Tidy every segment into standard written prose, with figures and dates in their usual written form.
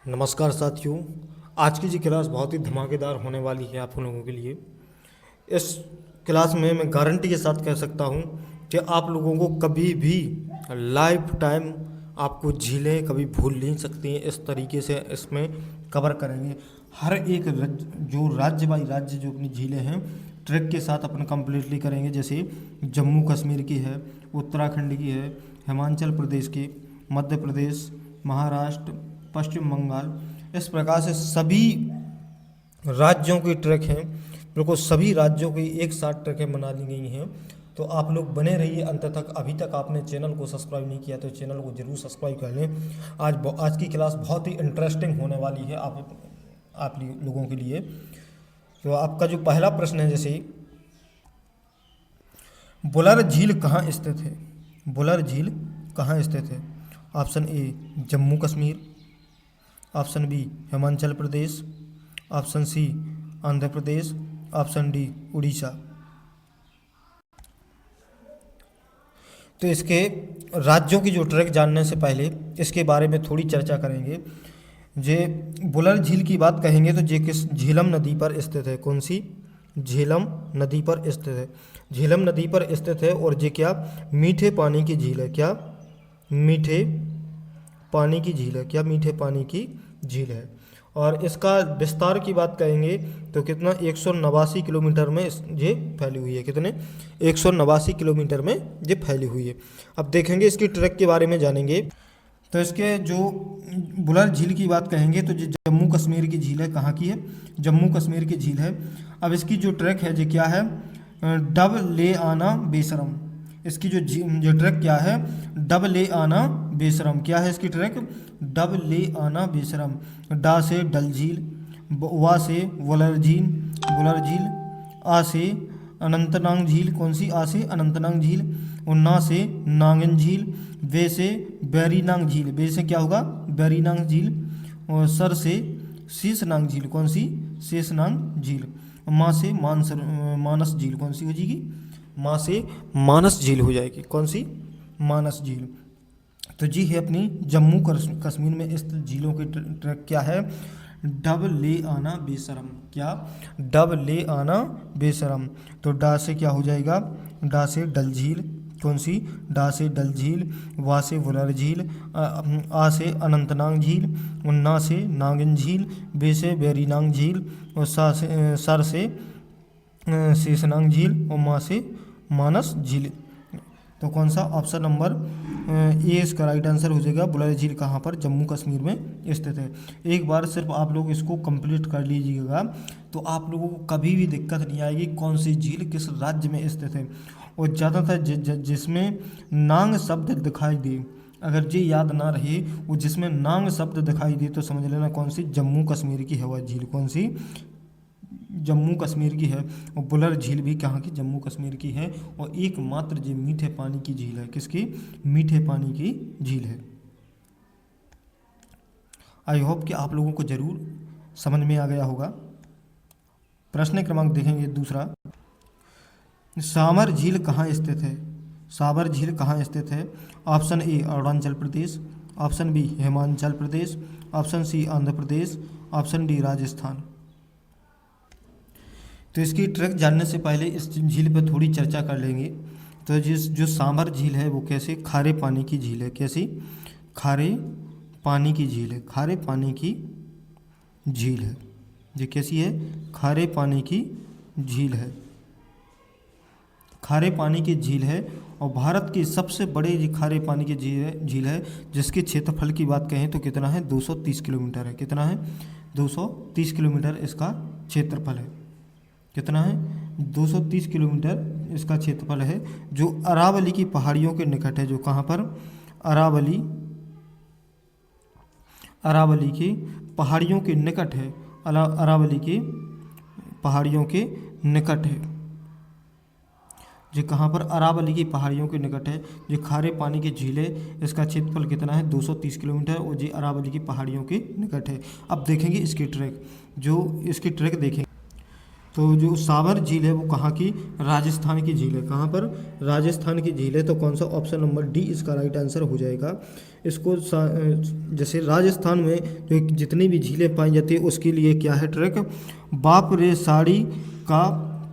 नमस्कार साथियों। आज की जी क्लास बहुत ही धमाकेदार होने वाली है आप लोगों के लिए। इस क्लास में मैं गारंटी के साथ कह सकता हूँ कि आप लोगों को कभी भी लाइफ टाइम आपको झीलें कभी भूल नहीं सकती हैं। इस तरीके से इसमें कवर करेंगे हर एक जो राज्य बाई राज्य जो अपनी झीलें हैं ट्रैक के साथ अपन कंप्लीटली करेंगे। जैसे जम्मू कश्मीर की है, उत्तराखंड की है, हिमाचल प्रदेश की, मध्य प्रदेश, महाराष्ट्र, पश्चिम बंगाल, इस प्रकार से सभी राज्यों की ट्रैक हैं। बिल्कुल सभी राज्यों की एक साथ ट्रैकें बना ली गई हैं। तो आप लोग बने रहिए अंत तक। अभी तक आपने चैनल को सब्सक्राइब नहीं किया तो चैनल को जरूर सब्सक्राइब कर लें। आज की क्लास बहुत ही इंटरेस्टिंग होने वाली है आप लोगों के लिए। तो आपका जो पहला प्रश्न है, जैसे बुलर झील कहाँ स्थित है? बुलर झील कहाँ स्थित है? Option A Jammu Kashmir, option B Himachal Pradesh, option C Andhra Pradesh, option D Orissa. तो इसके राज्यों की जो ट्रैक जानने से पहले इसके बारे में थोड़ी चर्चा करेंगे। जे बुलर झील की बात कहेंगे तो ये किस झेलम नदी पर स्थित है? कौन सी? झेलम नदी पर स्थित है। झेलम नदी पर स्थित है और ये क्या मीठे पानी की झील है? क्या मीठे पानी की झील है? क्या मीठे पानी की झील है। और इसका विस्तार की बात कहेंगे तो कितना 189 किलोमीटर में ये फैली हुई है। कितने? 189 किलोमीटर में ये फैली हुई है। अब देखेंगे इसकी ट्रैक के बारे में जानेंगे। तो इसके जो बुलर झील की बात कहेंगे तो ये जम्मू कश्मीर की झील है। कहाँ की है? जम्मू कश्मीर की झील है। अब इसकी जो ट्रैक है ये क्या है? डब ले आना बेसरम। इसकी जो ट्रैक क्या है? डब ले आना बेसरम। क्या है इसकी ट्रैक? डब ले आना बेसरम। डा से डल झील, वा से वलर झील, आ से अनंतनाग झील। कौन सी? आ से अनंतनाग झील। और ना से नांगन झील, वे से बैरीनांग झील। वे से क्या होगा? बैरीनांग झील। और सर से शेषनाग झील। कौन सी? शेषनाग झील। माँ से मानस झील। कौन सी हो जाएगी? माँ से मानस झील हो जाएगी। कौन सी? मानस झील। तो जी है अपनी जम्मू कश्मीर में स्थित झीलों की ट्रैक क्या है? डब ले आना बेसरम। क्या? डब ले आना बेसरम। तो डा से क्या हो जाएगा? डा से डल झील। कौन सी? डा से डल झील। वा से वुलर झील। आ से अनंतनाग झील। और ना से नागिन झील। बे से बैरीनाग झील। और सर से शेषनाग झील। और माँ से मानस झील। तो कौन सा? ऑप्शन नंबर ए इसका राइट आंसर हो जाएगा। बुलर झील कहाँ पर? जम्मू कश्मीर में स्थित है। एक बार सिर्फ आप लोग इसको कंप्लीट कर लीजिएगा तो आप लोगों को कभी भी दिक्कत नहीं आएगी कौन सी झील किस राज्य में स्थित है। और ज़्यादातर जिसमें नांग शब्द दिखाई दे, अगर ये याद ना रहे वो जिसमें नांग शब्द दिखाई दे तो समझ लेना कौन सी? जम्मू कश्मीर की है वह झील। कौन सी? जम्मू कश्मीर की है। और बुलर झील भी कहाँ की? जम्मू कश्मीर की है। और एकमात्र जो मीठे पानी की झील है। किसकी? मीठे पानी की झील है। आई होप कि आप लोगों को जरूर समझ में आ गया होगा। प्रश्न क्रमांक देखेंगे दूसरा। साबर झील कहाँ स्थित है? साबर झील कहाँ स्थित है? Option A Arunachal Pradesh, option B Himachal Pradesh, option C Andhra Pradesh, option D Rajasthan. तो इसकी ट्रैक जानने से पहले इस झील पर थोड़ी चर्चा कर लेंगे। तो जो सांभर झील है वो कैसे? खारे पानी की झील है। कैसी? खारे पानी की झील है। खारे पानी की झील है। ये कैसी है? खारे पानी की झील है। खारे पानी की झील है और भारत की सबसे बड़ी खारे पानी की झील है जिसके क्षेत्रफल की बात कहें तो कितना है? 230 किलोमीटर है। कितना है? 230 किलोमीटर इसका क्षेत्रफल है। कितना है? 230 किलोमीटर इसका क्षेत्रफल है। जो अरावली की पहाड़ियों के निकट है। जो कहाँ पर? अरावली की पहाड़ियों के निकट है। अरावली की पहाड़ियों के निकट है। जो कहाँ पर? अरावली की पहाड़ियों के निकट है। जो खारे पानी की झील है इसका क्षेत्रफल कितना है? 230 किलोमीटर और जो अरावली की पहाड़ियों के निकट है। अब देखेंगे इसकी ट्रैक। जो इसकी ट्रैक देखेंगे तो जो साबर झील है वो कहाँ की, राजस्थान की झील है। कहाँ पर, राजस्थान की झील है। तो कौन सा, ऑप्शन नंबर डी इसका राइट आंसर हो जाएगा। इसको जैसे राजस्थान में जो जितनी भी झीलें पाई जाती है उसके लिए क्या है ट्रैक, बाप रे साड़ी का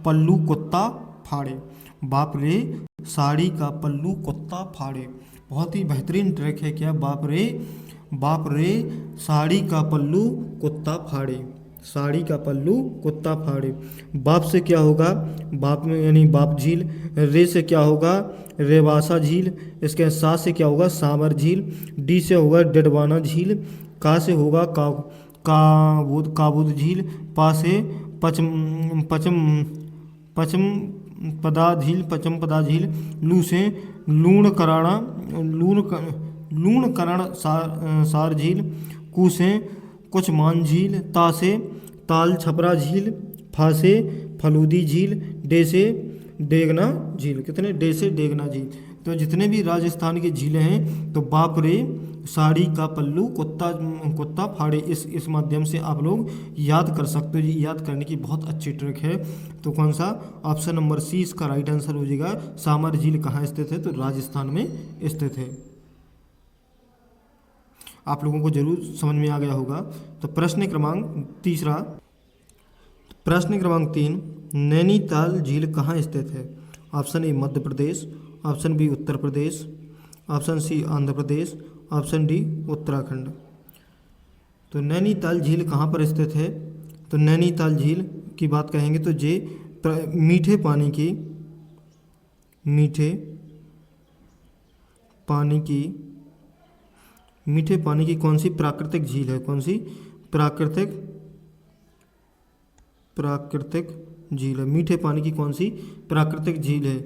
पल्लू कुत्ता फाड़े, बाप रे साड़ी का पल्लू कुत्ता फाड़े। बहुत ही बेहतरीन ट्रैक है क्या, बाप रे साड़ी का पल्लू कुत्ता फाड़े, साड़ी का पल्लू कुत्ता फाड़े। बाप से क्या होगा, बाप में यानी बाप झील, रे से क्या होगा, रेवासा झील, इसके सा से क्या होगा, सावर झील, डी से होगा डडवाना झील, का से होगा काबुद झील, पा से पचम पचम पचम पदा झील, पचम पदा झील, लू से लूण कराड़ा लूण करण सार झील, कू से कुछ मान झील, ता से ताल छपरा झील, फा से फलूदी झील, डे से डेगना झील। कितने, डे से डेगना झील। तो जितने भी राजस्थान की झीलें हैं तो बाप रे साड़ी का पल्लू कुत्ता फाड़े, इस माध्यम से आप लोग याद कर सकते हो। ये याद करने की बहुत अच्छी ट्रिक है। तो कौन सा, ऑप्शन नंबर सी इसका राइट आंसर हो जाएगा। सामर झील कहाँ स्थित है, तो राजस्थान में स्थित है। आप लोगों को जरूर समझ में आ गया होगा। तो प्रश्न क्रमांक 3, नैनीताल झील कहाँ स्थित है। Option A Madhya Pradesh, option B Uttar Pradesh, option C Andhra Pradesh, option D Uttarakhand. तो नैनीताल झील कहाँ पर स्थित है, तो नैनीताल झील की बात कहेंगे तो जे मीठे पानी की कौन सी प्राकृतिक झील है, कौन सी प्राकृतिक झील है, मीठे पानी की कौन सी प्राकृतिक झील है।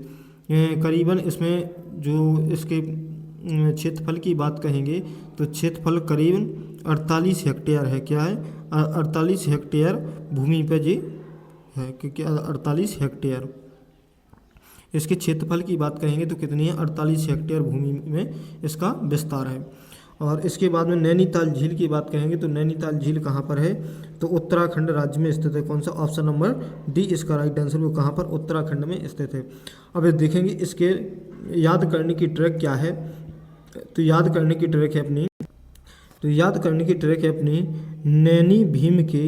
करीबन इसमें जो इसके क्षेत्रफल की बात कहेंगे तो क्षेत्रफल करीबन 48 हेक्टेयर है। क्या है, 48 हेक्टेयर भूमि पर जी है, क्योंकि 48 हेक्टेयर इसके क्षेत्रफल की बात कहेंगे तो कितनी है, 48 हेक्टेयर भूमि में इसका विस्तार है। और इसके बाद में नैनीताल झील की बात कहेंगे तो नैनीताल झील कहाँ पर है, तो उत्तराखंड राज्य में स्थित है। कौन सा, ऑप्शन नंबर डी इसका राइट आंसर, वो कहाँ पर, उत्तराखंड में स्थित है। अब देखेंगे इसके याद करने की ट्रिक क्या है। तो याद करने की ट्रिक है अपनी, नैनी भीम के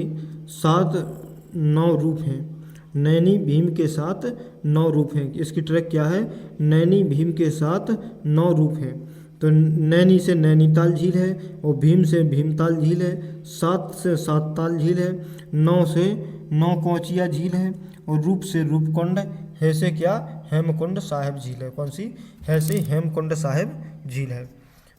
7 9 रूप हैं। नैनी भीम के 7 9 रूप हैं। इसकी ट्रिक क्या है, नैनी भीम के 7 9 रूप हैं। तो नैनी से नैनीताल झील है, और भीम से भीमताल झील है, 7 से 7 ताल झील है, 9 से 9 कोचिया झील है, और रूप से रूपकुंड है, से क्या, हेमकुंड साहिब झील है। कौन सी है, से हेमकुंड साहिब झील है।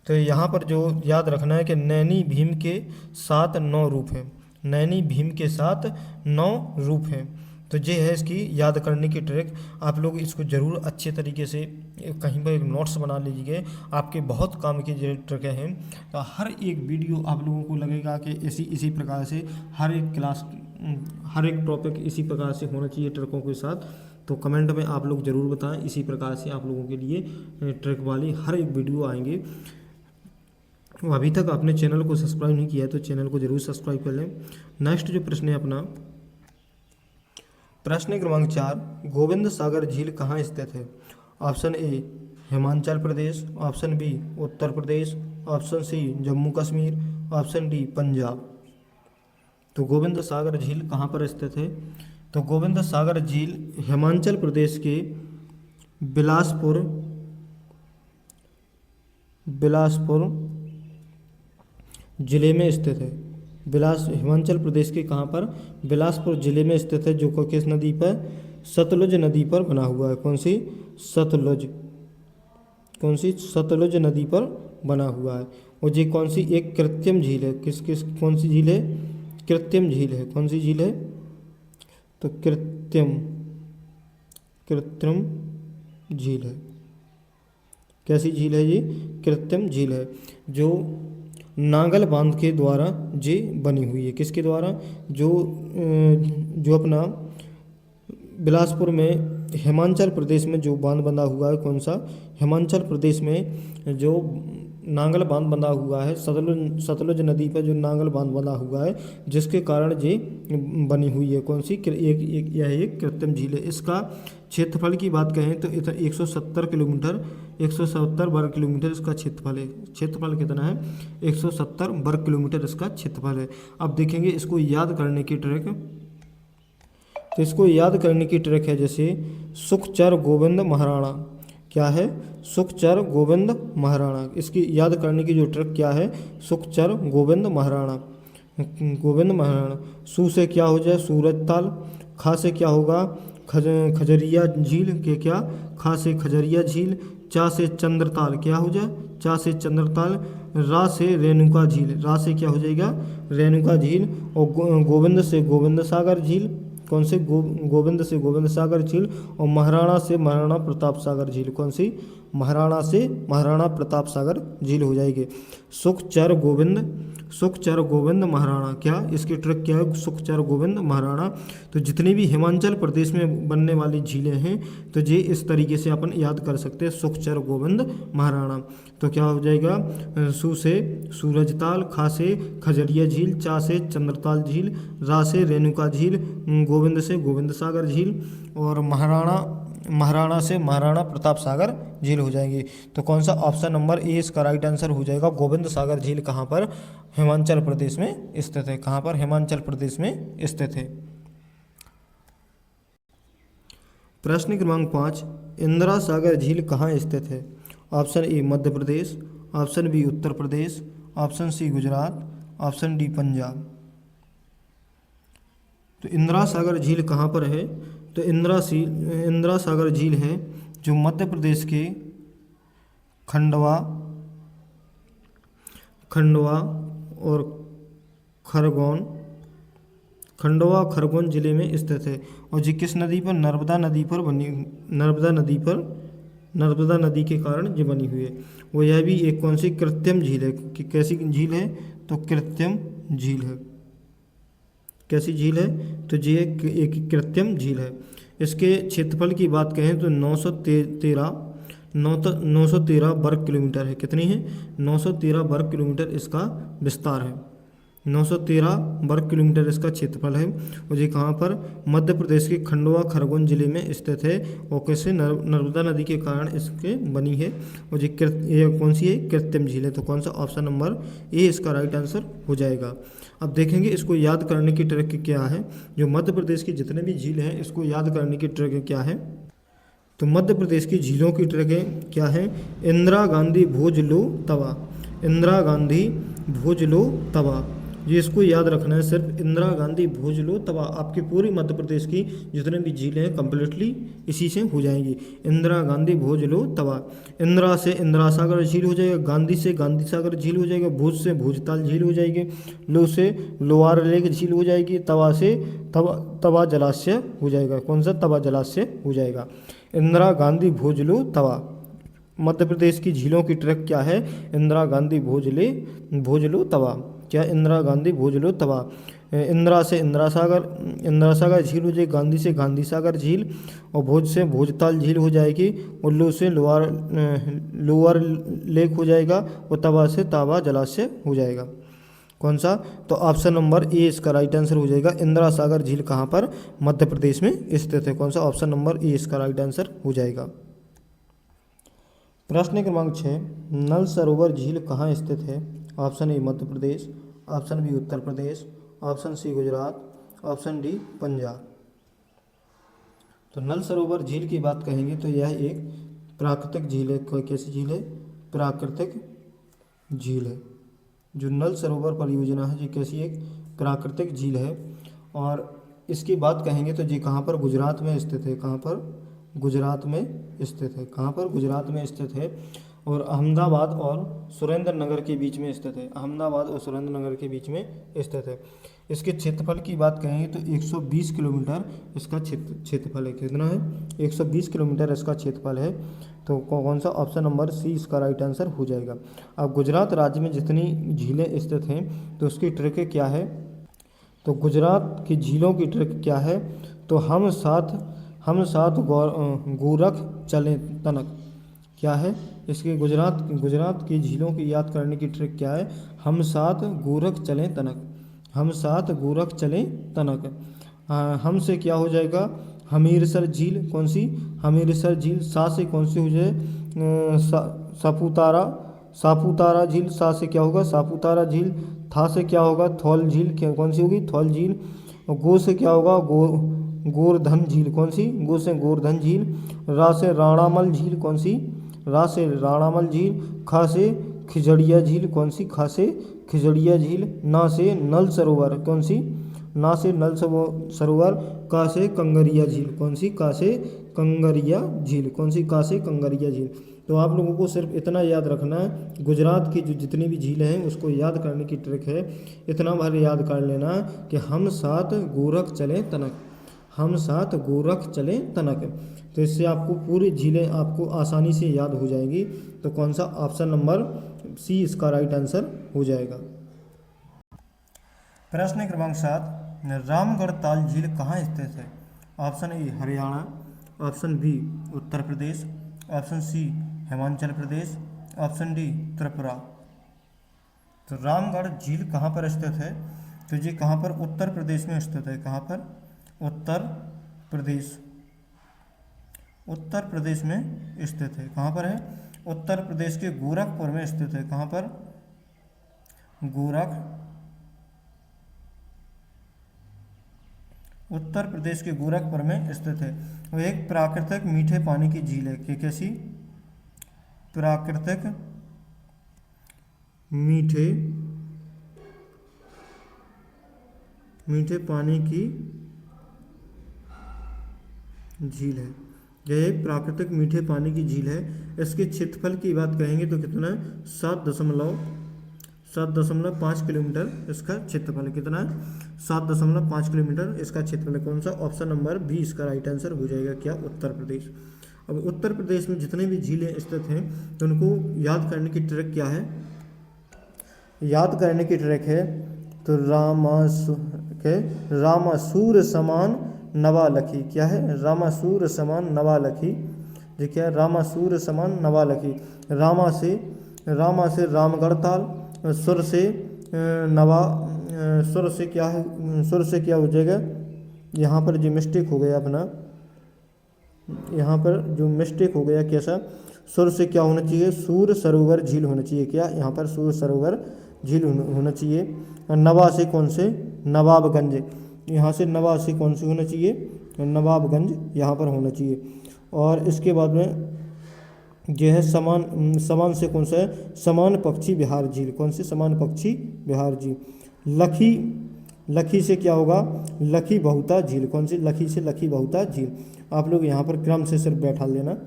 तो यहाँ पर जो याद रखना है कि नैनी भीम के 7 9 रूप हैं, नैनी भीम के 7 9 रूप हैं। तो ये है इसकी याद करने की ट्रिक। आप लोग इसको ज़रूर अच्छे तरीके से कहीं पर एक नोट्स बना लीजिए, आपके बहुत काम की जो ट्रिकें हैं। तो हर एक वीडियो आप लोगों को लगेगा कि इसी प्रकार से हर एक क्लास, हर एक टॉपिक इसी प्रकार से होना चाहिए ट्रिकों के साथ। तो कमेंट में आप लोग ज़रूर बताएं, इसी प्रकार से आप लोगों के लिए ट्रिक वाली हर एक वीडियो आएंगे। अभी तक आपने चैनल को सब्सक्राइब नहीं किया है तो चैनल को जरूर सब्सक्राइब कर लें। नेक्स्ट जो प्रश्न है अपना, प्रश्न क्रमांक 4, गोविंद सागर झील कहाँ स्थित है। Option A Himachal Pradesh, option B Uttar Pradesh, option C Jammu Kashmir, option D Punjab. तो गोविंद सागर झील कहाँ पर स्थित है, तो गोविंद सागर झील हिमाचल प्रदेश के बिलासपुर ज़िले में स्थित है। हिमाचल प्रदेश के कहाँ पर, बिलासपुर ज़िले में स्थित है, जो किस नदी पर, सतलुज नदी पर बना हुआ है। कौन सी सतलुज नदी पर बना हुआ है। और ये कौन सी एक कृत्रिम झील है, कौन सी झील है, कृत्रिम झील है। कौन सी झील है, तो कृत्रिम झील है। कैसी झील है ये, कृत्रिम झील है, जो नांगल बांध के द्वारा जे बनी हुई है। किसके द्वारा, जो अपना बिलासपुर में हिमाचल प्रदेश में जो बांध बंधा हुआ है, कौन सा? हिमाचल प्रदेश में जो नांगल बांध बंधा हुआ है, सतलुज नदी पर जो नांगल बांध बंधा हुआ है, जिसके कारण ये बनी हुई है, कौन सी? यह एक कृत्रिम झील है। इसका क्षेत्रफल की बात कहें तो 170 किलोमीटर, 170 वर्ग किलोमीटर इसका क्षेत्रफल है। क्षेत्रफल कितना है? 170 वर्ग किलोमीटर इसका क्षेत्रफल है। अब देखेंगे इसको याद करने की ट्रिक। तो इसको याद करने की ट्रिक है, जैसे सुखचर गोविंद महाराणा। क्या है? सुखचर गोविंद महाराणा। इसकी याद करने की जो ट्रिक क्या है? सुखचर गोविंद महाराणा। गोविंद महाराणा। सु से क्या हो जाए? सूरज ताल। खा से क्या होगा? खजरिया झील के क्या? खा से खजरिया झील। चा से चंद्रताल, क्या हो जाए? चा से चंद्रताल। रा से रेणुका झील। रा से क्या हो जाएगा? रेणुका झील। और गोविंद से गोविंद सागर झील। कौन से? गोविंद से गोविंद सागर झील। और महाराणा से महाराणा प्रताप सागर झील। कौन सी? महाराणा से महाराणा प्रताप सागर झील हो जाएगी। सुखचर गोविंद महाराणा। क्या इसकी ट्रिक क्या है? सुखचर गोविंद महाराणा। तो जितनी भी हिमाचल प्रदेश में बनने वाली झीलें हैं, तो ये इस तरीके से अपन याद कर सकते हैं, सुखचर गोविंद महाराणा। तो क्या हो जाएगा? सु से सूरजताल, खा से खजरिया झील, चा से चंद्रताल झील, रा से रेणुका झील, गोविंद से गोविंद सागर झील, और महाराणा से महाराणा प्रताप सागर झील हो जाएंगी। तो कौन सा? ऑप्शन नंबर ए इसका राइट आंसर हो जाएगा। गोविंद सागर झील कहाँ पर? हिमाचल प्रदेश में स्थित है। कहाँ पर? हिमाचल प्रदेश में स्थित है। प्रश्न क्रमांक 5, इंदिरा सागर झील कहाँ स्थित है? Option A Madhya Pradesh, option B Uttar Pradesh, option C Gujarat, option D Punjab. तो इंदिरा सागर झील कहाँ पर है? तो इंदिरा सागर झील है जो मध्य प्रदेश के खंडवा और खरगोन जिले में स्थित है। और ये किस नदी पर? नर्मदा नदी के कारण ये बनी हुई है। वो यह भी एक कौन सी? कृत्रिम झील है। कि कैसी झील है? तो कृत्रिम झील है। कैसी झील है? तो ये एक कृत्रिम झील है। इसके क्षेत्रफल की बात कहें तो 913 वर्ग किलोमीटर है। कितनी है? 913 वर्ग किलोमीटर इसका विस्तार है। 913 वर्ग किलोमीटर इसका क्षेत्रफल है। और ये कहाँ पर? मध्य प्रदेश के खंडवा खरगोन जिले में स्थित है। और कैसे? नर्मदा नदी के कारण इसके बनी है। और ये कौन सी है? कृत्रिम झील है। तो कौन सा? ऑप्शन नंबर ए इसका राइट आंसर हो जाएगा। अब देखेंगे इसको याद करने की ट्रिक क्या है। जो मध्य प्रदेश की जितने भी झील हैं, इसको याद करने की ट्रिक क्या है? तो मध्य प्रदेश की झीलों की ट्रिक क्या है? इंदिरा गांधी भोज लो तवा। इंदिरा गांधी भोज लो तवा। ये इसको याद रखना है सिर्फ। इंदिरा गांधी भोज लो तवा। आपकी पूरी मध्य प्रदेश की जितने भी झीलें हैं कंप्लीटली इसी से हो जाएंगी। इंदिरा गांधी भोज लो तवा। इंदिरा से इंदिरा सागर झील हो जाएगा। गांधी से गांधी सागर झील हो जाएगा। भोज से भोजताल झील हो जाएगी। लो से लोअर लेक झील हो जाएगी। तवा से तवा जलाशय हो जाएगा। कौन सा? तवा जलाशय हो जाएगा। इंदिरा गांधी भोज लो तवा। मध्य प्रदेश की झीलों की ट्रिक क्या है? इंदिरा गांधी भोज लो तवा। क्या? इंदिरा गांधी भोज लो तवा। इंदिरा से इंदिरा सागर झील हो जाएगी। गांधी से गांधी सागर झील, और भोज से भोजताल झील हो जाएगी। और लो से लोअर लेक हो जाएगा। और तवा से तवा जलाशय हो जाएगा। कौन सा? तो ऑप्शन नंबर ए इसका राइट आंसर हो जाएगा। इंदिरा सागर झील कहाँ पर? मध्य प्रदेश में स्थित है। कौन सा? ऑप्शन नंबर ए इसका राइट आंसर हो जाएगा। प्रश्न क्रमांक 6, नल सरोवर झील कहाँ स्थित है? Option A Madhya Pradesh, option B Uttar Pradesh, option C Gujarat, option D Punjab. तो नल सरोवर झील की बात कहेंगे तो यह एक प्राकृतिक झील है। कोई कैसी झील है? प्राकृतिक झील है। जो नल सरोवर परियोजना है, ये कैसी एक प्राकृतिक झील है। और इसकी बात कहेंगे तो ये कहाँ पर? गुजरात में स्थित है। कहाँ पर? गुजरात में स्थित है। कहाँ पर? गुजरात में स्थित है। और अहमदाबाद और सुरेंद्र नगर के बीच में स्थित है। अहमदाबाद और सुरेंद्र नगर के बीच में स्थित है। इसके क्षेत्रफल की बात कहेंगे तो 120 किलोमीटर इसका क्षेत्रफल है। कितना है? 120 किलोमीटर इसका क्षेत्रफल है। तो कौन सा? ऑप्शन नंबर सी इसका राइट आंसर हो जाएगा। अब गुजरात राज्य में जितनी झीलें स्थित हैं तो उसकी ट्रिक क्या है? तो गुजरात की झीलों की ट्रिक क्या है? तो हम साथ गोरख चलें तनक, क्या है इसके गुजरात की झीलों की याद करने की ट्रिक क्या है? हम साथ गोरख चलें तनक, हम साथ गोरख चलें तनक। हम से क्या हो जाएगा? हमीरसर झील, कौन सी? हमीरसर झील। सा से कौन सी हो जाए? सापुतारा, सापुतारा झील। सा से क्या होगा? सापुतारा झील। था से क्या होगा? थौल झील, कौन सी होगी? थौल झील। और गो से क्या होगा? गोवर्धन झील, कौन सी? गो से गोवर्धन झील। रा से राणामल झील, कौन सी? रा से राणामल झील। खा से खिजड़िया झील, कौन सी? खा से खिजड़िया झील। ना से नल सरोवर, कौन सी? ना से नल सरोवर। का से कंगरिया झील, कौन सी? का से कंगरिया झील, कौन सी? का से कंगरिया झील। तो आप लोगों को सिर्फ इतना याद रखना है, गुजरात की जो जितनी भी झीलें हैं उसको याद करने की ट्रिक है। इतना भर याद कर लेना कि हम साथ गोरख चलें तनक, हम साथ गोरख चलें तनक। तो इससे आपको पूरी झीलें आपको आसानी से याद हो जाएंगी। तो कौन सा? ऑप्शन नंबर सी इसका राइट आंसर हो जाएगा। प्रश्न क्रमांक 7, रामगढ़ ताल झील कहाँ स्थित है? Option A Haryana, option B Uttar Pradesh, option C Himachal Pradesh, option D Tripura. तो रामगढ़ झील कहाँ पर स्थित है? तो ये कहाँ पर? उत्तर प्रदेश में स्थित है। कहाँ पर? उत्तर प्रदेश, उत्तर प्रदेश में स्थित है। कहाँ पर है? उत्तर प्रदेश के गोरखपुर में स्थित है। कहाँ पर? उत्तर प्रदेश के गोरखपुर में स्थित है। वो एक प्राकृतिक मीठे पानी की झील है। कि कैसी? प्राकृतिक मीठे पानी की झील है। यह एक प्राकृतिक मीठे पानी की झील है। इसके क्षेत्रफल की बात कहेंगे तो कितना है? 7.5 किलोमीटर इसका क्षेत्रफल। कितना है? 7.5 किलोमीटर इसका क्षेत्रफल। कौन सा? ऑप्शन नंबर बी इसका राइट आंसर हो जाएगा। क्या? उत्तर प्रदेश। अब उत्तर प्रदेश में जितने भी झीलें स्थित हैं तो उनको याद करने की ट्रिक क्या है? याद करने की ट्रिक है तो रामासूर समान नवालखी। क्या है? रामासूर समान नवालखी। जो क्या है? रामासूर समान नवालखी। रामा से रामगढ़ ताल। सुर से सुर से क्या है? सुर से क्या हो जाएगा? यहाँ पर जो मिस्टेक हो गया अपना, यहाँ पर जो मिस्टेक हो गया, कैसा? सुर से क्या होना चाहिए? सूर सरोवर झील होना चाहिए। क्या? यहाँ पर सूर सरोवर झील होना चाहिए। और नवा से कौन से? नवाबगंज। यहाँ से नवा से कौन सी होना चाहिए? नवाबगंज यहाँ पर होना चाहिए। और इसके बाद में यह है समान से कौन सा है? समान पक्षी विहार झील। कौन से? समान पक्षी विहार झील। लखी से क्या होगा? लखी बहुता झील। कौन सी? लखी से लखी बहुता झील। आप लोग यहाँ पर क्रम से सिर्फ बैठा लेना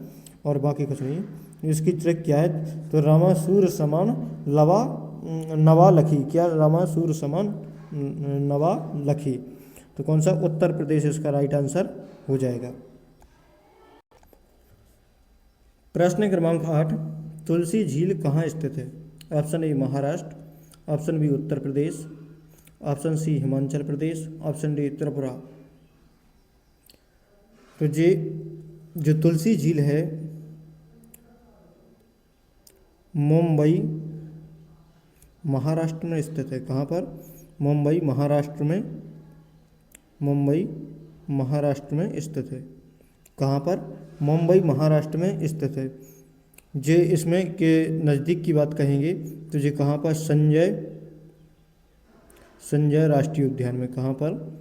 और बाकी कुछ नहीं। इसकी ट्रिक क्या है? तो रामासूर समान नवा लखी। क्या? रामासूर समान नवा लखी। तो कौन सा? उत्तर प्रदेश इसका राइट आंसर हो जाएगा। प्रश्न क्रमांक 8, तुलसी झील कहाँ स्थित है? Option A Maharashtra, option B Uttar Pradesh, option C Himachal Pradesh, option D Tripura. तो ये जो तुलसी झील है मुंबई महाराष्ट्र में स्थित है। कहाँ पर? मुंबई महाराष्ट्र में स्थित है। कहाँ पर? मुंबई महाराष्ट्र में स्थित है। जे इसमें के नज़दीक की बात कहेंगे तो ये कहाँ पर? संजय राष्ट्रीय उद्यान में। कहाँ पर?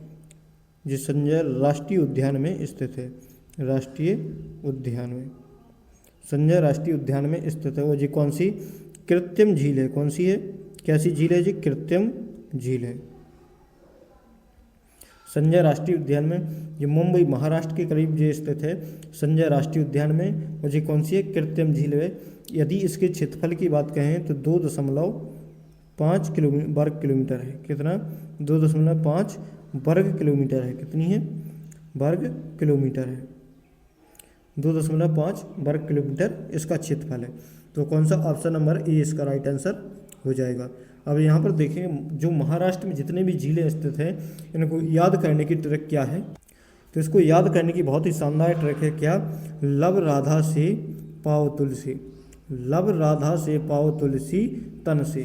ये संजय राष्ट्रीय उद्यान में स्थित है। संजय राष्ट्रीय उद्यान में स्थित है। और ये कौन सी? कृत्रिम झील है। कौन सी है? कैसी झील है जी? कृत्रिम झील है। संजय राष्ट्रीय उद्यान में, ये मुंबई महाराष्ट्र के करीब जो स्थित है संजय राष्ट्रीय उद्यान में। और ये कौन सी है? कृत्रिम झील है। यदि इसके क्षेत्रफल की बात कहें तो 2.5 वर्ग किलोमीटर है। कितना? 2.5 वर्ग किलोमीटर है। कितनी है? वर्ग किलोमीटर है। 2.5 वर्ग किलोमीटर इसका क्षेत्रफल है। तो कौन सा? ऑप्शन नंबर ए इसका राइट आंसर हो जाएगा। अब यहाँ पर देखें जो महाराष्ट्र में जितने भी झीलें स्थित हैं इनको याद करने की ट्रिक क्या है? तो इसको याद करने की बहुत ही शानदार ट्रिक है क्या, लब राधा से पाओ तुलसी, लब राधा से पाओ तुलसी तन से,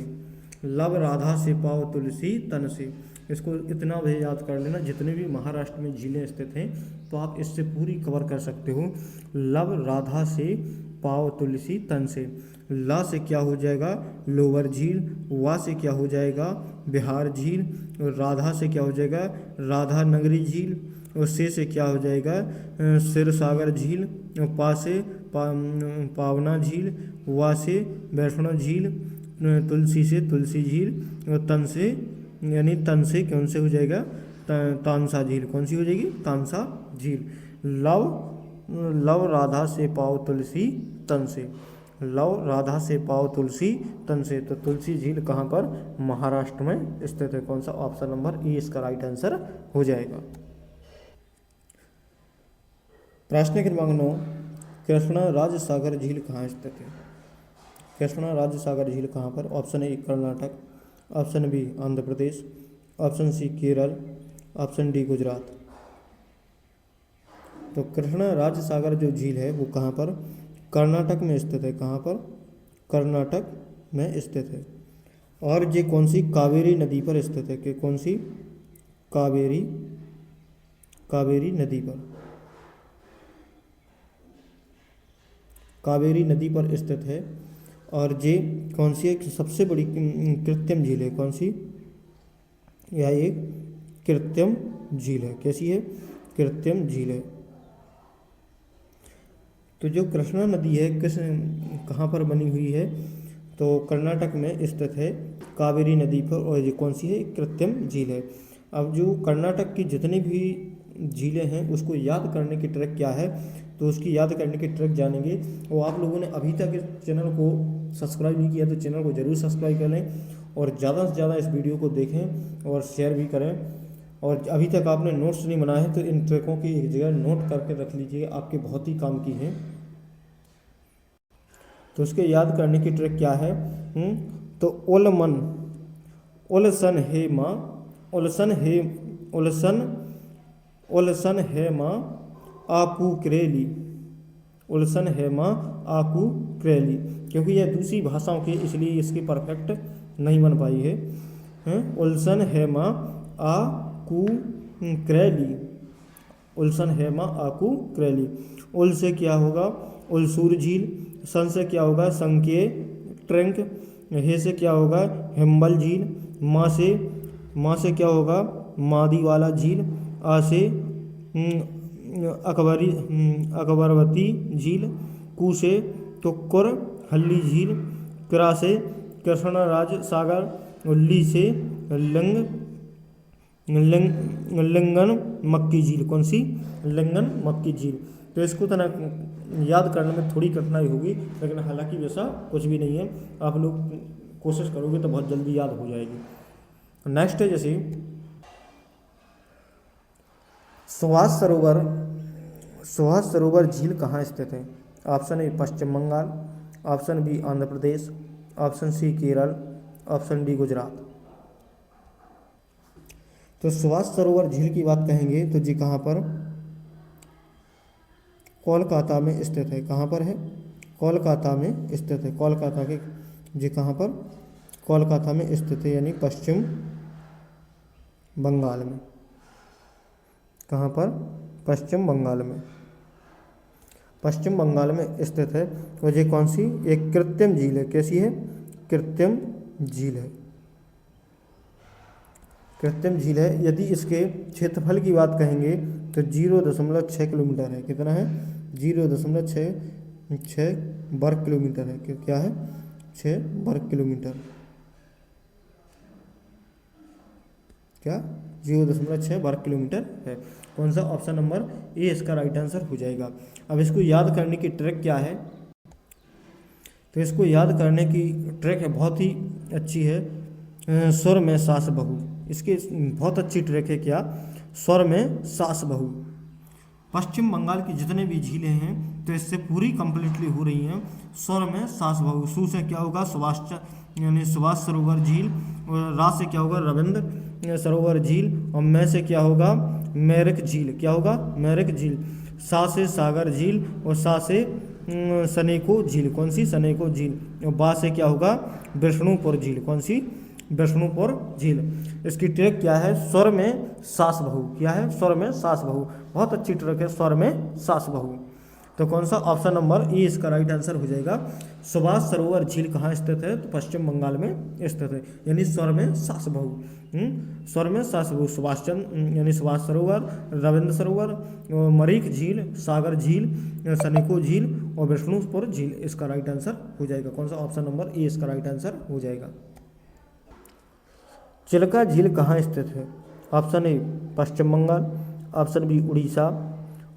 लब राधा से पाओ तुलसी तन से। इसको इतना भी याद कर लेना, जितने भी महाराष्ट्र में झीलें स्थित हैं तो आप इससे पूरी कवर कर सकते हो। लब राधा से पाओ तुलसी तन से, ला से क्या हो जाएगा लोअर झील, वा से क्या हो जाएगा बिहार झील, और राधा से क्या हो जाएगा राधा नगरी झील, और से क्या हो जाएगा सिरसागर झील, और पा से पावना झील, वा से वैष्णो झील, तुलसी से तुलसी झील, और तन से यानी तन से कौन से हो जाएगा तानसा झील, कौन सी हो जाएगी तानसा झील। लव लव राधा से पाओ तुलसी तन से, लव राधा से पाओ तुलसी तन से। तो तुलसी झील कहाँ पर, महाराष्ट्र में स्थित है। कौन सा, ऑप्शन नंबर ए इसका राइट आंसर हो जाएगा। प्रश्न क्रमांक 9, कृष्णा राज सागर झील कहाँ स्थित है। कृष्णा राज सागर झील कहाँ पर, option A Karnataka, option B Andhra Pradesh, option C Kerala, option D Gujarat. तो कृष्णा राज सागर जो झील है वो कहाँ पर, कर्नाटक में स्थित है। कहाँ पर, कर्नाटक में स्थित है। और ये कौन सी कावेरी नदी पर स्थित है, कि कौन सी कावेरी, कावेरी नदी पर, कावेरी नदी पर स्थित है। और ये कौन सी एक सबसे बड़ी कृत्रिम झील है, कौन सी, यह एक कृत्रिम झील है। कैसी है, कृत्रिम झील है। तो जो कृष्णा नदी है किस कहाँ पर बनी हुई है, तो कर्नाटक में स्थित है कावेरी नदी पर, और ये कौन सी है, कृत्रिम झील है। अब जो कर्नाटक की जितनी भी झीलें हैं उसको याद करने की ट्रिक क्या है, तो उसकी याद करने की ट्रिक जानेंगे। और आप लोगों ने अभी तक इस चैनल को सब्सक्राइब नहीं किया तो चैनल को ज़रूर सब्सक्राइब कर लें, और ज़्यादा से ज़्यादा इस वीडियो को देखें और शेयर भी करें। और अभी तक आपने नोट्स नहीं बनाए हैं तो इन ट्रिकों की एक जगह नोट करके रख लीजिए, आपके बहुत ही काम की हैं। तो उसके याद करने की ट्रिक क्या है, तो ओलमन, ओलसन हे माँ, ओलसन हे, ओलसन, ओलसन है माँ आकू क्रेली, उलसन है माँ आकू क्रेली। क्योंकि यह दूसरी भाषाओं की इसलिए इसकी परफेक्ट नहीं बन पाई है। उलसन है माँ आकू क्रेली, उलसन है माँ आकू क्रेली। उल से क्या होगा उलसूर झील, सन से क्या होगा संके ट्रंक, हे से क्या होगा हिम्बल झील, माँ से क्या होगा मादी वाला झील, आ से अकबरवती झील, कू से टुक्कुर हल्ली झील, क्रा से कृष्णराज सागर, ली से लिंगन मक्की झील, कौन सी लिंगन मक्की झील। तो इसको तो ना याद करने में थोड़ी कठिनाई होगी, लेकिन हालांकि वैसा कुछ भी नहीं है, आप लोग कोशिश करोगे तो बहुत जल्दी याद हो जाएगी। नेक्स्ट है जैसे सुभाष सरोवर, सुभाष सरोवर झील कहाँ स्थित है। Option A Paschim Bengal, option B Andhra Pradesh, option C Kerala, option D Gujarat. तो सुभाष सरोवर झील की बात कहेंगे तो जी कहाँ पर, कोलकाता में स्थित है। कहाँ पर है, कोलकाता में स्थित है। कोलकाता के जी कहाँ पर, कोलकाता में स्थित है, यानी पश्चिम बंगाल में। कहाँ पर, पश्चिम बंगाल में, पश्चिम बंगाल में स्थित है। और ये कौन सी एक कृत्रिम झील है, कैसी है कृत्रिम झील है, कृत्रिम झील है। यदि इसके क्षेत्रफल की बात कहेंगे तो 0.6 किलोमीटर है। कितना है 0.6 वर्ग किलोमीटर है। क्या है 6 वर्ग किलोमीटर, क्या 0.6 वर्ग किलोमीटर है। कौन सा, ऑप्शन नंबर ए इसका राइट आंसर हो जाएगा। अब इसको याद करने की ट्रिक क्या है, तो इसको याद करने की ट्रिक है बहुत ही अच्छी है, स्वर में सास बहू। इसकी बहुत अच्छी ट्रिक है क्या, स्वर में सास बहू। पश्चिम बंगाल की जितने भी झीलें हैं तो इससे पूरी कंप्लीटली हो रही हैं स्वर में सास बहू। सू से क्या होगा सुभाष यानी सुभाष सरोवर झील, और रा से क्या होगा रविंद्र सरोवर झील, और मैं से क्या होगा मेरक झील, क्या होगा, मेरक झील। सा से सागर झील और सा से सनेको झील, कौन सी, सनेको झील। और बा से क्या होगा, विष्णुपुर झील, कौन सी, विष्णुपुर झील। इसकी ट्रैक क्या है, स्वर में सास बहू, क्या है, स्वर में सास बहू, बहुत अच्छी ट्रैक है, स्वर में सास बहू। तो कौन सा, ऑप्शन नंबर ए इसका राइट आंसर हो जाएगा। सुभाष सरोवर झील कहाँ स्थित है, तो पश्चिम बंगाल में स्थित है, यानी स्वर में सास बहू। स्वर में सास बहू, सुभाष चंद्र यानी सुभाष सरोवर, रविंद्र सरोवर, मरीक झील, सागर झील, सनेको झील और विष्णुपुर झील, इसका राइट आंसर हो जाएगा। कौन सा, ऑप्शन नंबर ए इसका राइट आंसर हो जाएगा। चिल्का झील कहाँ स्थित है, option A Paschim Bengal, option B Orissa,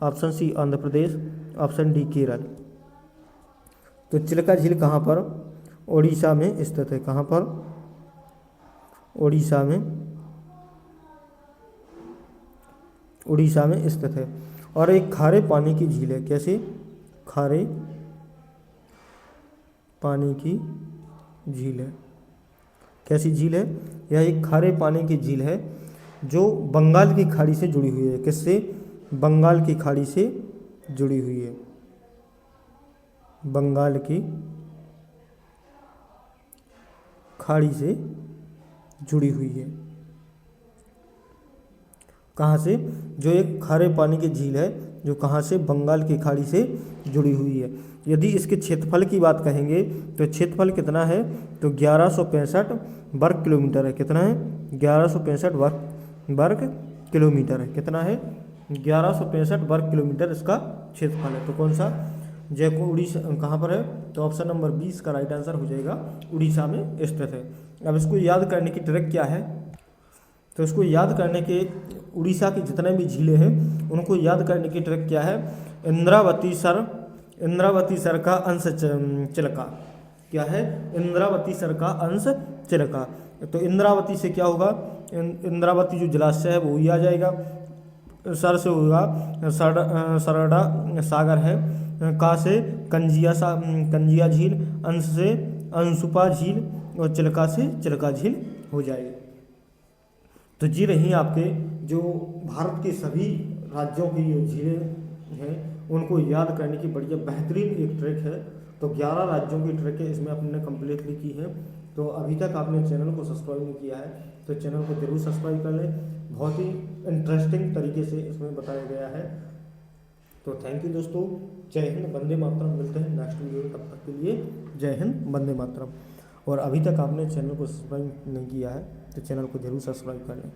option C Andhra Pradesh, option D Kerala. तो चिल्का झील कहाँ पर, उड़ीसा में स्थित है, कहाँ पर, उड़ीसा में, उड़ीसा में स्थित है। और एक खारे पानी की झील है, कैसे, खारे पानी की झील है, कैसी झील है, यह एक खारे पानी की झील है जो बंगाल की खाड़ी से जुड़ी हुई है, किससे, बंगाल की खाड़ी से जुड़ी हुई है, बंगाल की खाड़ी से जुड़ी हुई है। कहाँ से, जो एक खारे पानी की झील है जो कहाँ से, बंगाल की खाड़ी से जुड़ी हुई है। यदि इसके क्षेत्रफल की बात कहेंगे तो क्षेत्रफल कितना है, तो 1165 वर्ग किलोमीटर है, कितना है, 1165 वर्ग किलोमीटर है, कितना है, 1165 वर्ग किलोमीटर इसका क्षेत्रफल है। तो कौन सा, जयपुर उड़ीसा कहाँ पर है, तो ऑप्शन नंबर 20 का राइट आंसर हो जाएगा, उड़ीसा में स्थित है। अब इसको याद करने की ट्रिक क्या है, तो इसको याद करने के, उड़ीसा की जितने भी झीलें हैं उनको याद करने की ट्रिक क्या है, इंद्रावती सर का अंश चिल्का, क्या है, इंद्रावती सर का अंश चिल्का। तो इंद्रावती से क्या होगा, इंद्रावती जो जलाशय है वो ही आ जाएगा, सर से होगा सरड़ा सागर है, का से कंजिया झील, अंश से अंशुपा झील और चिल्का से चिल्का झील हो जाएगी। तो जी रही आपके जो भारत के सभी राज्यों की जो झीलें हैं उनको याद करने की बढ़िया बेहतरीन एक ट्रिक है। तो 11 राज्यों की ट्रिक है इसमें अपने कंप्लीटली की है। तो अभी तक आपने चैनल को सब्सक्राइब नहीं किया है तो चैनल को जरूर सब्सक्राइब कर लें, बहुत ही इंटरेस्टिंग तरीके से इसमें बताया गया है। तो थैंक यू दोस्तों, जय हिंद, वंदे मातरम। मिलते हैं नेक्स्ट वीडियो, तब तक के लिए जय हिंद, वंदे मातरम। और अभी तक आपने चैनल को सब्सक्राइब नहीं किया है तो चैनल को जरूर सब्सक्राइब कर लें।